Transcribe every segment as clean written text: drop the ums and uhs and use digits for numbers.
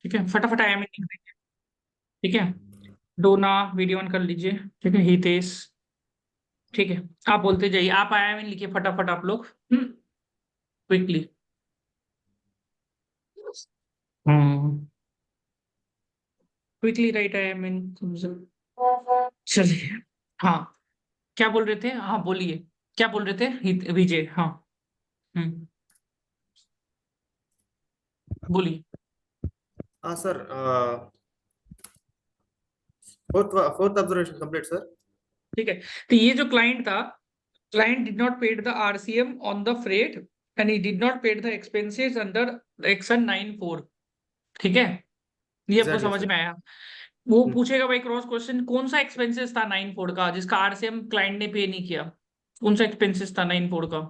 ठीक है, फटाफट आया में लिख देंगे। ठीक है, डोना वीडियो ऑन कर लीजिए। ठीक है, हितेश। ठीक है, आप बोलते जाइए, आप आया में लिखिए फटाफट आप लोग, क्विकली। हाँ, क्विकली राइट आई मीन। चलिए। हाँ, क्या बोल रहे थे? हाँ बोलिए, क्या बोल रहे थे विजय? हाँ। हम्म, बोलिए। हाँ sir, fourth observation complete sir. ठीक है, तो ये जो क्लाइंट था, client did not paid the RCM on the freight and he did not paid the expenses under Section 9(4). ठीक है, ये आपको एग्जैक्टली समझ सर। में आया? वो पूछेगा भाई क्रॉस क्वेश्चन, कौन सा एक्सपेंसेस था 9(4) का जिसका आरसीएम क्लाइंट ने पे नहीं किया? कौन सा एक्सपेंसेस था 9(4) का?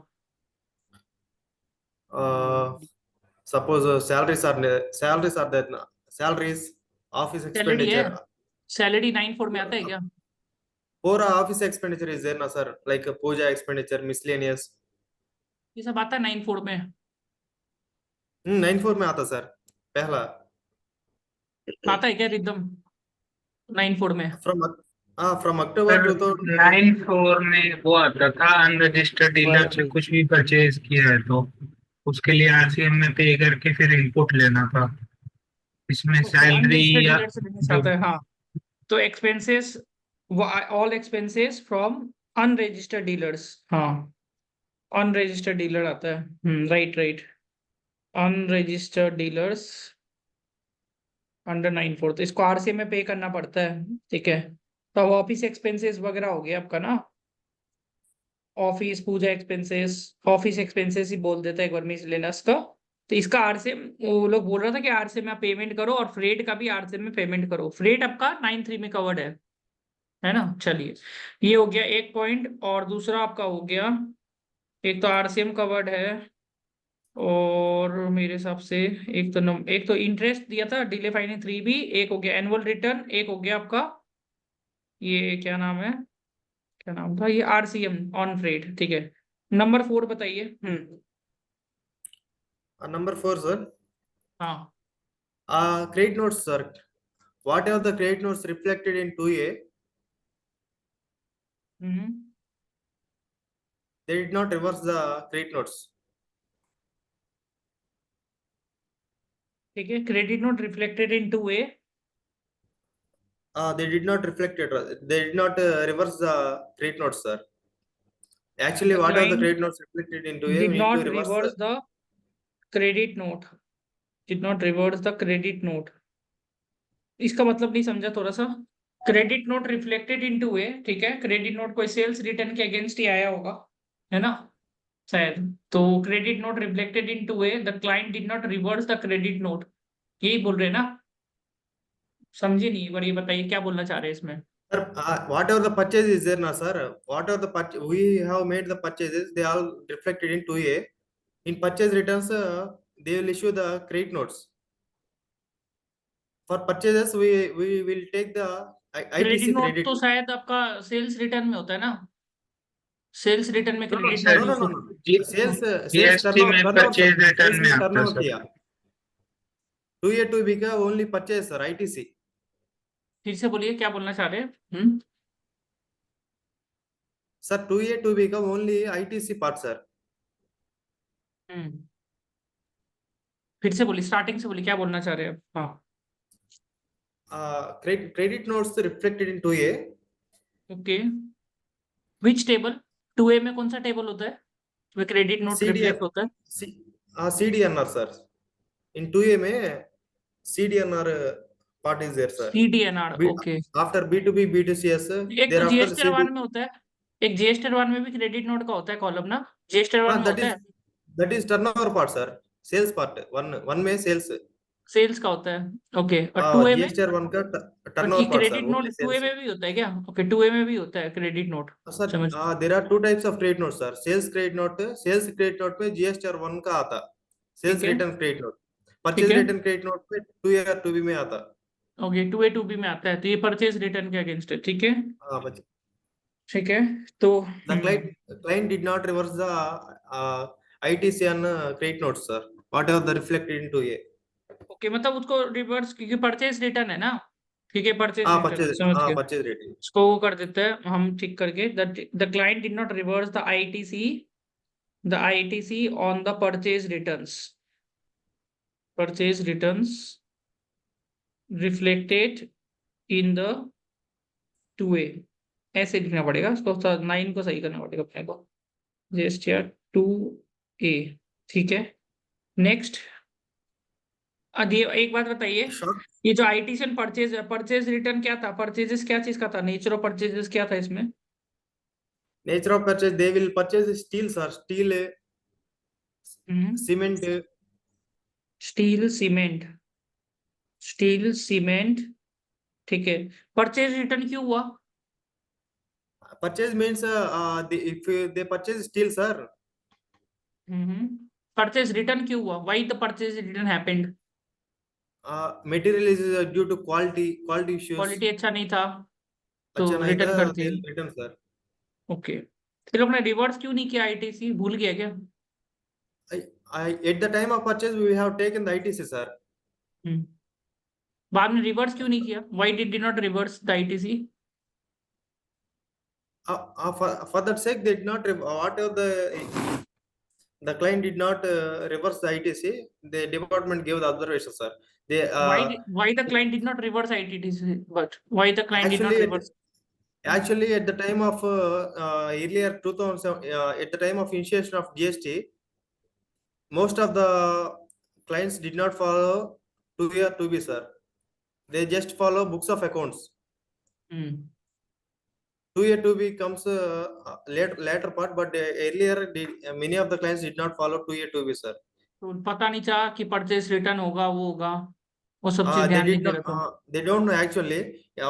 सपोज salaries are there ना, salaries, office सैलरी है, expenditure, सैलरी 9(4) में आता है क्या? पूरा office expenditure is there ना सर, like पूजा expenditure, miscellaneous। ये सब आता है 9(4) में? 9(4) में आता सर, पहला। आता है क्या रिदम 9(4) में? From October sir 2000। 9(4) में वो आता था, अनरजिस्टर्ड डीलर से कुछ भी परचेज किया है तो उसके लिए आरसीएम में पे करके फिर इनपुट लेना था। इसमें ओके, सैलरी अनरजिस्टर्ड या डीलर से बिजनेस जो आता है, हाँ। तो expenses, all expenses from unregistered dealers, हाँ। अनरजिस्टर्ड डीलर आता है, right right. Unregistered dealers under 9(4), तो इसको आरसीएम में पे करना पड़ता है। ठीक है, तो अब ऑफिस एक्सपेंसेस वगैरह हो गया आपका ना। ऑफिस पूजा एक्सपेंसेस, ऑफिस एक्सपेंसेस ही बोल देता है एक बार मिसलेनियस का। तो इसका आरसीएम, वो लोग बोल रहा था कि आरसीएम में आप पेमेंट करो और फ्रेट का भी आरसीएम में पेमेंट करो। फ्रेट आपका 9(3) में कवर्ड है ना? चलिए, ये हो गया एक पॉइंट। और दूसरा आपका हो गया, एक तो आरसीएम कवर्ड है, और मेरे हिसाब से एक तो इंटरेस्ट दिया था डिले फाइनिंग 3B, एक हो गया एनुअल रिटर्न, एक हो गया आपका ये क्या नाम है, क्या नाम था ये, आरसीएम ऑन फ्रेट। ठीक है, नंबर 4 बताइए। नंबर 4 सर, हाँ। credit notes sir, whatever the credit notes reflected in 2A, hmm. they did not reverse the credit notes। ठीक है, credit note reflected in 2A। They did not reflect it. They did not reverse the credit notes, sir. Actually, the whatever the client credit notes reflected into A, did we need to not reverse reverse the credit note, did not reverse the credit note. इसका मतलब नहीं समझा थोड़ा सा। Credit note reflected in 2A, ठीक है, credit note कोई sales return के अगेंस्ट ही आया होगा, है ना? शायद। तो credit note reflected in 2A, the client did not reverse the credit note, यही बोल रहे हैं ना? समझे नहीं? एक बार ये बताइए क्या बोलना चाह रहे हैं इसमें। sir. Whatever the purchase is there, na sir. Whatever the we have made the purchases, they all reflected in 2A. In purchase returns, they will issue the credit notes. For purchases, we will take the credit ITC note credit. तो शायद आपका sales return में होता है ना? Sales return में no no credit No, note sir, no, issue. no, no. Sales GST में turnover sir. Purchase Sales return में में आता है turnover सर। किया। 2A 2B का only purchase sir, ITC. फिर से बोलिए क्या बोलना चाह रहे हैं। हम्म। Sir, 2A 2B का only ITC part sir. हम्म, फिर से बोलिए, स्टार्टिंग से बोलिए क्या बोलना चाह रहे हैं आप। हाँ। Credit notes reflected in 2A. Okay, which table? 2A में कौन सा टेबल होता है में क्रेडिट नोट CDN, रिफ्लेक्ट होता है? CDNR sir. In 2A में CDNR part is there sir. CDNR, B, okay. after B2B B2CS, एक तो thereafter जीएसटी CD. वन में होता है, एक जीएसटी वन में भी क्रेडिट नोट का होता है कॉलम ना? जीएसटी वन में That होता is है, turnover part sir. Sales part. One में sales. सेल्स का होता है। ओके, और 2A में? GSTR one का बट ये turnover part sir. Credit note Only 2A sales. में भी होता है क्या? ओके, 2A में भी होता है क्रेडिट नोट। सर, समझ। there are two types of credit notes sir. Sales credit note में GSTR one का आता, ठीक sales है। return credit note. ठीक Purchase है, return credit note में 2A और 2B में आता। ओके, 2A 2B में आता है, तो ये परचेज रिटर्न के अगेंस्ट है। ठीक है। हाँ बच्चे। ठीक है, तो The client did not reverse the ITC and credit notes sir. Whatever the reflected into A. कि मतलब उसको रिवर्स, क्योंकि परचेज रिटर्न है ना, ठीक है, परचेज हाँ रिटर्न परचेज, समझ हाँ गए, परचेज रेट। उसको वो कर देते हैं हम ठीक करके, the client did not reverse the ITC on the purchase returns reflected in the 2A, ऐसे लिखना पड़ेगा उसको, 9 को सही करना पड़ेगा अपने को, जेस्टियर 2A, ठीक है। नेक्स्ट, अब ये एक बात बताइए, शॉर्ट ये जो आईटीसी परचेज रिटर्न क्या था, परचेजेस क्या चीज का था, नेचर ऑफ परचेजेस क्या था इसमें? Nature of purchase, they will purchase steel sir, steel, cement. Steel cement, ठीक है। परचेज रिटर्न क्यों हुआ? Purchase means if they purchase steel, sir. Purchase return क्यों हुआ? Why the purchase return happened? Material is due to quality issues. Quality अच्छा नहीं था तो अच्छा नहीं था, रिटर्न कर दिया। they'll return, sir. ओके, फिर आपने रिवर्स क्यों नहीं किया आईटीसी, भूल गया क्या? At the time of purchase, we have taken the ITC, sir. हम्म, बाद में रिवर्स क्यों नहीं किया? Why did not reverse the ITC? For that sake, they did not whatever the client did not reverse the ITC. The department gave the observation, sir. They Why the client did not reverse ITC, but why the client did not actually reverse? actually at the time of earlier 2007, at the time of initiation of GST, most of the clients did not follow 2A or 2B, sir. They just follow books of accounts. Hmm, 2A 2B comes later part, but earlier many of the clients did not follow 2A 2B, sir. तो पता नहीं चला कि purchase return होगा, वो होगा, वो सब चीज They ध्यान नहीं did दे not. रहा था। They don't know actually.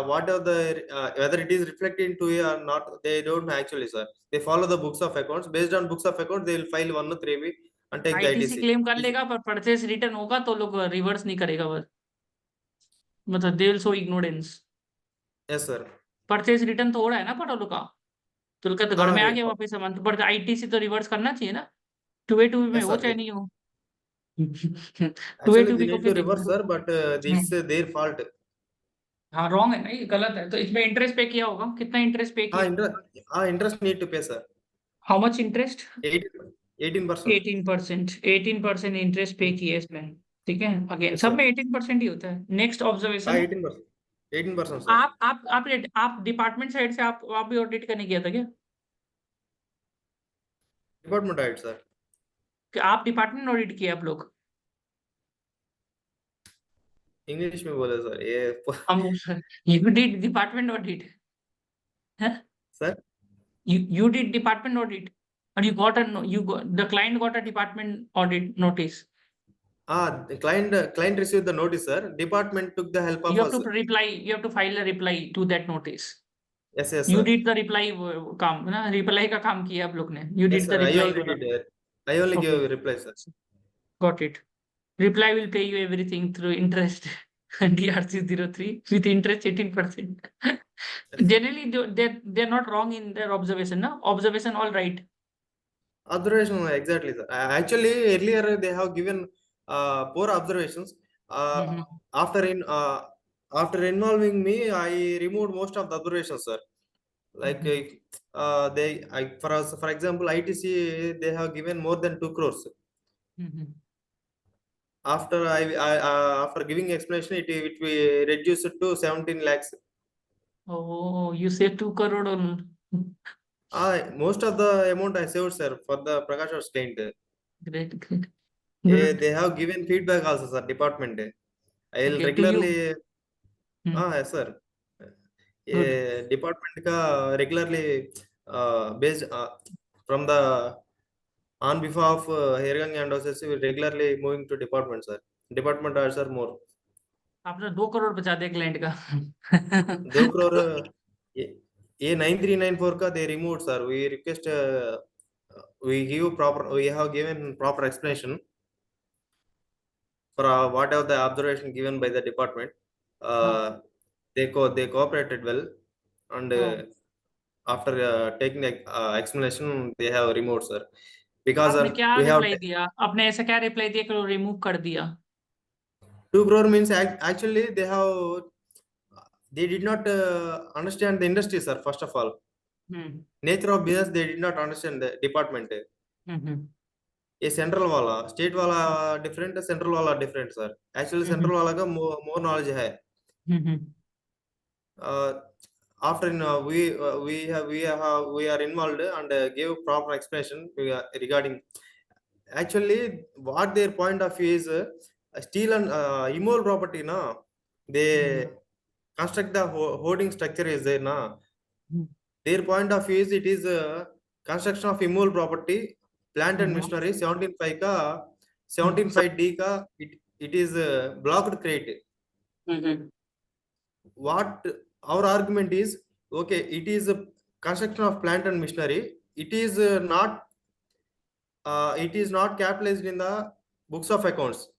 What are the whether it is reflected in 2A or not? They don't know actually, sir. They follow the books of accounts. Based on books of accounts, they will file 1 or 3B and take the ITC ITC. Claim कर लेगा पर purchase return होगा तो लोग reverse नहीं करेगा, बस मतलब they will show ignorance. Yes, sir. Purchase return तो हो रहा है ना पटोलो का, तो उनका तो घर में आ Right. गया वापस सामान, तो पर आईटीसी तो रिवर्स करना चाहिए ना, 2A 2B में Yes, हो sir. चाहे नहीं हो। 2A Actually, they 2B को need क्यों to reverse, देखना? sir, but this is their fault. हाँ रॉन्ग है ना, ये गलत है, तो इसमें इंटरेस्ट पे किया होगा, कितना इंटरेस्ट पे किया? Interest need to pay, sir. How much interest? 18%. 18% interest पे किया इसमें, ठीक है। अगेन Yes, सब sir. में 18% ही होता है। Next observation, 18%. 18%, sir. आप डिपार्टमेंट साइड से आप भी ऑडिट करने गया था क्या? Department right, sir. कि आप डिपार्टमेंट ऑडिट किया आप लोग? English में बोले, sir. ये हम you did department audit, sir. you did department audit and the client got a department audit notice. The client received the notice, sir. Department took the help of You have us. to reply, you have to file a reply to that notice. Yes, yes, You sir. did the reply काम ना, reply का काम किया आप लोग ने, you Yes, did the sir. I reply only वाला। did. I only Okay, gave a reply, sir. got it. Reply will pay you everything through interest. DRC 03 with interest 18%. Generally, they're not wrong in their observation, no? Observation all right. Observation, exactly, sir. Actually, earlier they have given poor observations. Mhm. After involving me, I removed most of the observations, sir. Like for example, ITC they have given more than 2 crores. Mhm. After giving explanation, it will reduce it to 17 lakhs. Oh, you saved 2 crore on. Most of the amount I saved, sir, for the Prakash's client. Great, great. They have given feedback also, sir, department. I'll Okay, to you. regularly, yes, sir. Good. Department का regularly based from the on behalf of Hergang and OCC, we regularly moving to department, sir. Department are, sir, more. आपने 2 करोड़ बचा दिया client का। 2 crore ये 9394 का they removed, sir. We request we have given proper explanation for whatever the observation given by the department. They cooperated well, and after taking the explanation, they have removed, sir. Because आपने क्या we have reply दिया? आपने ऐसा क्या reply दिया कि remove कर दिया? 2 crore means actually they did not understand the industry, sir. First of all, nature of business they did not understand the department. ये central वाला state वाला different, central वाला different, sir. Actually central वाला का more knowledge है. After we are involved and gave proper explanation regarding actually what their point of view is. Steel and immovable property na they construct the hoarding structure is there na. Their point of view is it is construction of immovable property, plant and machinery. 17.5 ka 17.5D ka it is blocked crate. What our argument is, okay, it is a construction of plant and machinery. It is not capitalized in the books of accounts.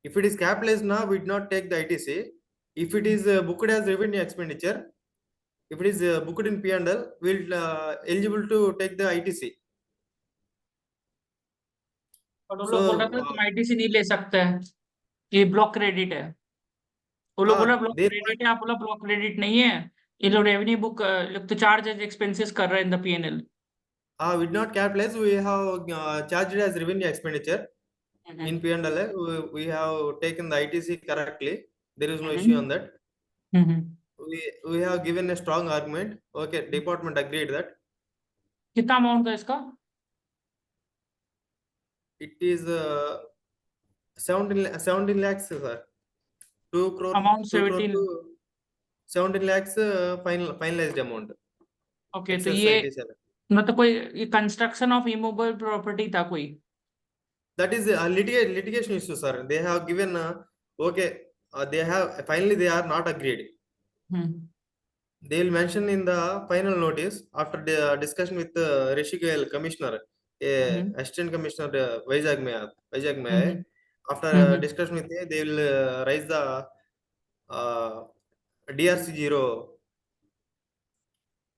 If it is capitalized now, we did not take the ITC. If it is booked as revenue expenditure, if it is booked in P&L, we'll eligible to take the ITC. और वो लोग बोल रहे थे तुम ITC नहीं ले सकते हैं, ये ब्लॉक क्रेडिट है। वो लोग बोला ब्लॉक क्रेडिट है, आप बोला ब्लॉक क्रेडिट नहीं है, ये लोग रेवेन्यू बुक लोग तो चार्ज एज एक्सपेंसेस कर रहे हैं in the P&L. We did not capitalize. We have charged as revenue expenditure in P&L. We have taken the ITC correctly. There is no issue on that. We have given a strong argument. Okay, department agreed that. कितना amount था इसका? It is 17 lakhs, sir. 2 crore. Amount 17. 17 lakhs finalized amount. Okay, तो ये मतलब कोई ये construction of immovable property था कोई? That is a litigation issue, sir. They have given okay. They have finally they are not agreed. They will mention in the final notice after the discussion with Rishi Goyal, commissioner, assistant commissioner Vizag mein. After discussion with him, they will raise the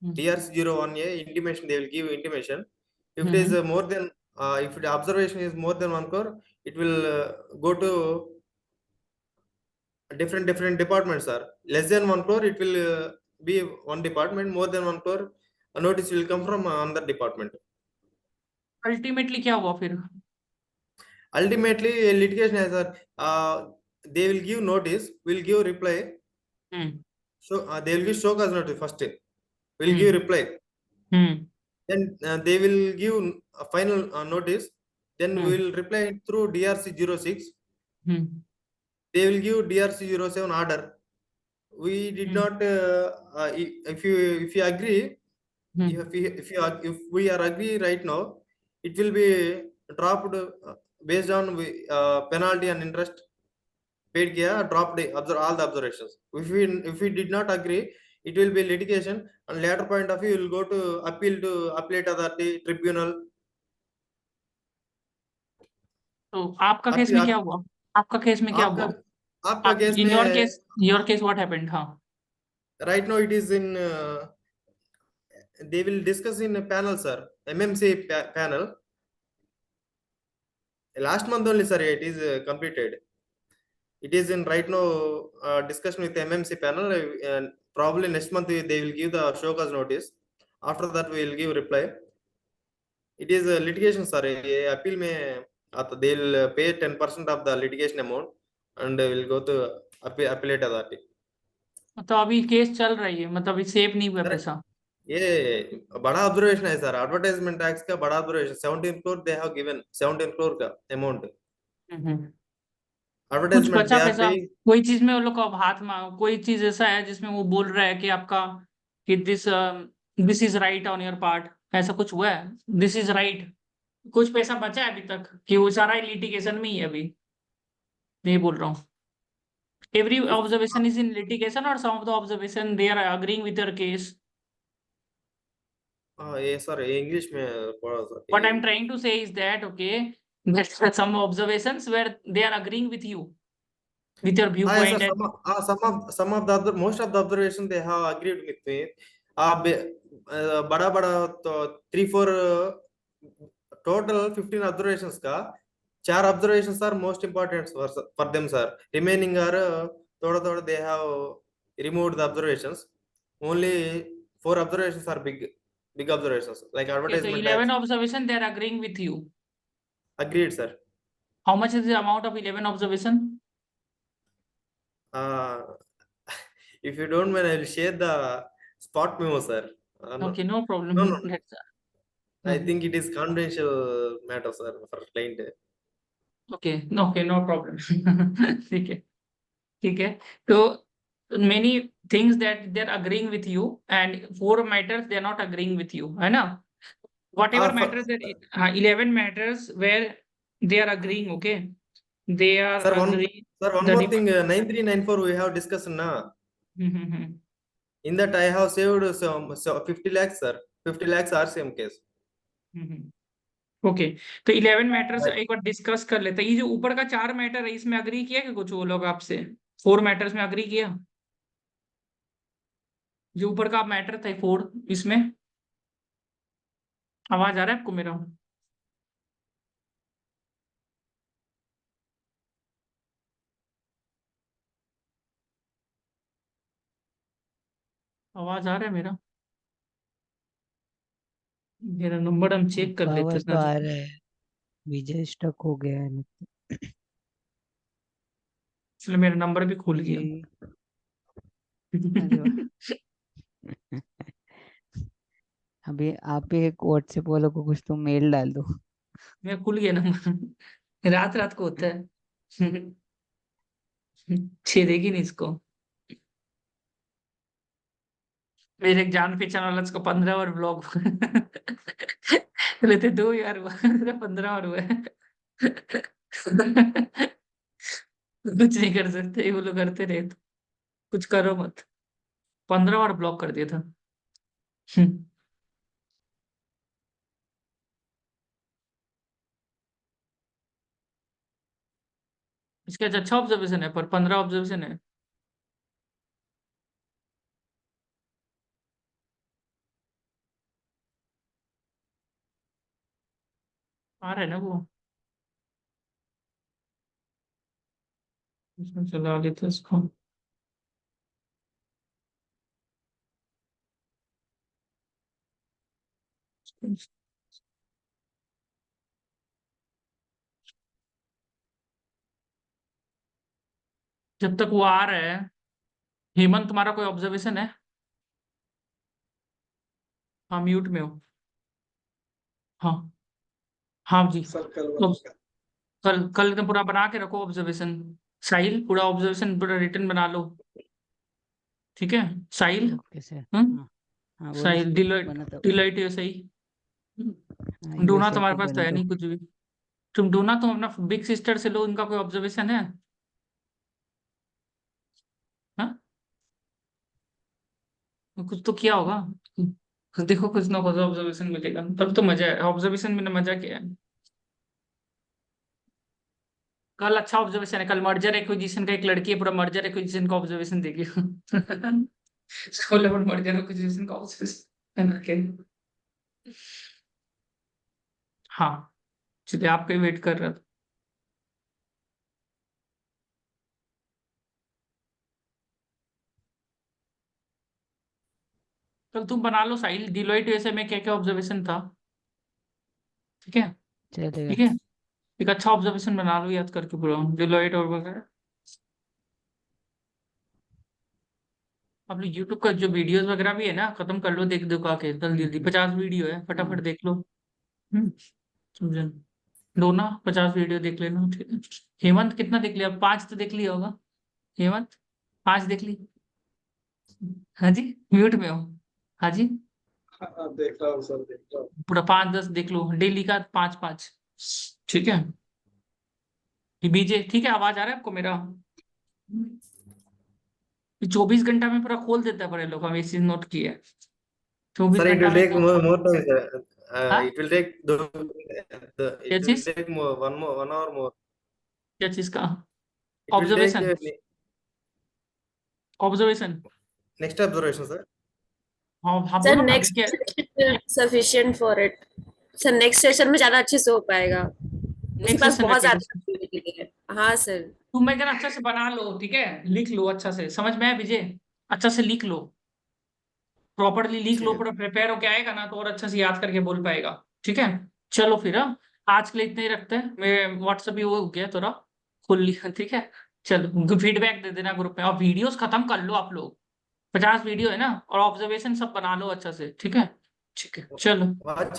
DRC01A intimation. They will give intimation. If it is more than if the observation is more than 1 crore, it will go to different departments, sir. Less than 1 crore, it will be one department. More than 1 crore, a notice will come from another department. Ultimately क्या हुआ फिर? Ultimately litigation है, sir. They will give notice, will give reply. So they will give show cause notice first. Will give reply. Then they will give a final notice. Then we will reply through DRC06. They will give DRC07 order. We did not. If you agree, if we are agree right now, it will be dropped based on penalty and interest paid. Dropped all the observations. If we did not agree, it will be litigation, and later point of view will go to appeal to appellate authority tribunal. तो आपका case में क्या हुआ? आपका case में क्या हुआ? आपका केस में your case what happened? हाँ. Right now it is in they will discuss in a panel, sir. MMC panel. Last month only, sir, it is completed. It is in right now discussion with the MMC panel, and probably next month they will give the show cause notice. After that we will give reply. It is a litigation, sir. Appeal में they will pay 10% of the litigation amount and they will go to appellate authority. तो अभी case चल रही है, मतलब अभी save नहीं हुआ पैसा? ये बड़ा ऑब्जर्वेशन है, सर. एडवर्टाइजमेंट टैक्स का बड़ा observation 17 crore they have given. 17 crore का अमाउंट. कुछ बचा पैसा? कोई चीज में वो लोग को हाथ में कोई चीज ऐसा है जिसमें वो बोल रहा है कि आपका कि this is right on your part, ऐसा कुछ हुआ है? दिस इज राइट, कुछ पैसा बचा है अभी तक कि वो सारा लिटिगेशन में ही है? अभी नहीं बोल रहा हूँ every observation is in litigation or some of the observation they are agreeing with your case. ये सर इंग्लिश में पढ़ा, sir. What I'm trying to say is that okay, that some observations where they are agreeing with you, with your viewpoint. Some of the most of the observations they have agreed with me. बड़ा तो 3-4 total 15 observations का 4 observations are most important for them, sir. Remaining are thoda they have removed the observations. Only 4 observations are big observations like Okay, so advertisement 11 tax. observation, they are agreeing with you. Agreed, sir. How much is the amount of 11 observation? If you don't mind, I will share the spot memo, sir. Okay, no problem. No. Let's I think it is confidential matter, sir, for client. okay, no problem. ठीक है, ठीक है. So many things that they're agreeing with you, and 4 matters they're not agreeing with you, है ना? Whatever matters that 11 matters where they are agreeing, okay? They are Sir, agreeing. one more thing, 9394 we have discussed now. In that I have saved some 50 lakhs, sir. 50 lakhs are same case. Okay, तो 11 matters Right. एक बार discuss कर लेते हैं. ये जो ऊपर का 4 matter है इसमें अग्री किया कि कुछ वो लोग आपसे 4 मैटर्स में अग्री किया? जो ऊपर का मैटर था 4, इसमें आवाज आ रहा है आपको मेरा? आवाज आ रहा है मेरा? मेरा नंबर हम चेक कर लेते आवाज तो हैं. आ रहा है. विजय स्टक हो गया है इसलिए मेरा नंबर भी खुल जी. गया. अरे वाह. अभी आप ही एक व्हाट्सएप वालों को कुछ तो मेल डाल दो. मेरा खुल गया नंबर. रात को होता है. छेदेगी नहीं इसको. मेरे एक जान पहचान वाला उसको 15 और ब्लॉग लेते 2 यार 15 और हुआ है. कुछ नहीं कर सकते, वो लोग करते रहे तो कुछ करो मत. 15 बार ब्लॉक कर दिया था. इसके अच्छा ऑब्जर्वेशन है, पर 15 ऑब्जर्वेशन है. आ रहा है ना वो, इसमें चला लेते इसको. जब तक वो आ रहा है, हेमंत तुम्हारा कोई ऑब्जर्वेशन है? हाँ, म्यूट में हो. हाँ हाँ जी. तो कल एकदम पूरा बना के रखो ऑब्जर्वेशन. साहिल पूरा ऑब्जर्वेशन पूरा रिटर्न बना लो, ठीक है? साहिल, ओके सर. हम्म, हाँ बोलो. साहिल बनाता हूँ. डिलाइट है सही. हाँ, डोना USA तुम्हारे को पास तो है बनाता हूँ. नहीं कुछ भी. तुम डोना तुम अपना बिग सिस्टर से लो, उनका कोई ऑब्जर्वेशन है? हाँ, कुछ तो किया होगा. देखो कुछ ना कुछ ऑब्जर्वेशन मिलेगा, तब तो मजा है. ऑब्जर्वेशन में मजा क्या है? कल अच्छा ऑब्जर्वेशन है. कल मर्जर एक्विजिशन का एक लड़की है, पूरा मर्जर एक्विजिशन का ऑब्जर्वेशन देगी. मर्जर एक्विजिशन का ऑब्जर्वेशन. हाँ, चलिए आपका ही वेट कर रहा था. कल तुम बना लो साहिल, डिलॉइट यूएसए में क्या क्या ऑब्जर्वेशन था, ठीक है? चलेगा. ठीक है, एक अच्छा ऑब्जर्वेशन बना लो याद करके पूरा डिलॉइट और वगैरह. आप लोग यूट्यूब का जो वीडियोस वगैरह भी है ना, खत्म कर लो, देख दो के जल्दी जल्दी. 50 वीडियो है, फटाफट देख लो. समझे? दो ना 50 वीडियो देख लेना, ठीक है? हेमंत कितना देख लिया? 5 तो देख लिया होगा हेमंत. 5 देख ली? हाँ जी, म्यूट में हो. हाँ जी, देख रहा हूँ सर, देख रहा हूँ. पूरा 5-10 देख लो, डेली का 5-5, ठीक है? बीजे ठीक है? आवाज आ रहा है आपको मेरा? 24 घंटा में पूरा खोल देता है, बड़े लोग हम ये चीज नोट किया है. 24 Sir, it घंटा will में take more time, sir. हाँ? It will take क्या it will चीज? take more 1 hour more. क्या चीज का It will take observation? Observation next observation, sir. हाँ हाँ, सर बोलो ना. Next sufficient for it. Sir next session में ज्यादा अच्छे से हो पाएगा. मेरे Nexus पास से बहुत ज्यादा related। activity है। हाँ सर। तुम मैं कहना अच्छा से बना लो, ठीक है, लिख लो अच्छा से, समझ में आया विजय? अच्छा से लिख लो, प्रॉपरली लिख लो, ठीक है। पूरा प्रिपेयर होके आएगा ना तो और अच्छा से याद करके बोल पाएगा। ठीक है, चलो फिर हाँ, आज के लिए इतना ही रखते हैं। मैं व्हाट्सएप भी वो हो गया थोड़ा खुल लिया, ठीक है। चलो फीडबैक दे देना ग्रुप में, और वीडियोस खत्म कर लो आप लोग, 50 वीडियो है ना, और ऑब्जर्वेशन सब बना लो अच्छा से, ठीक है। ठीक है चलो। Watch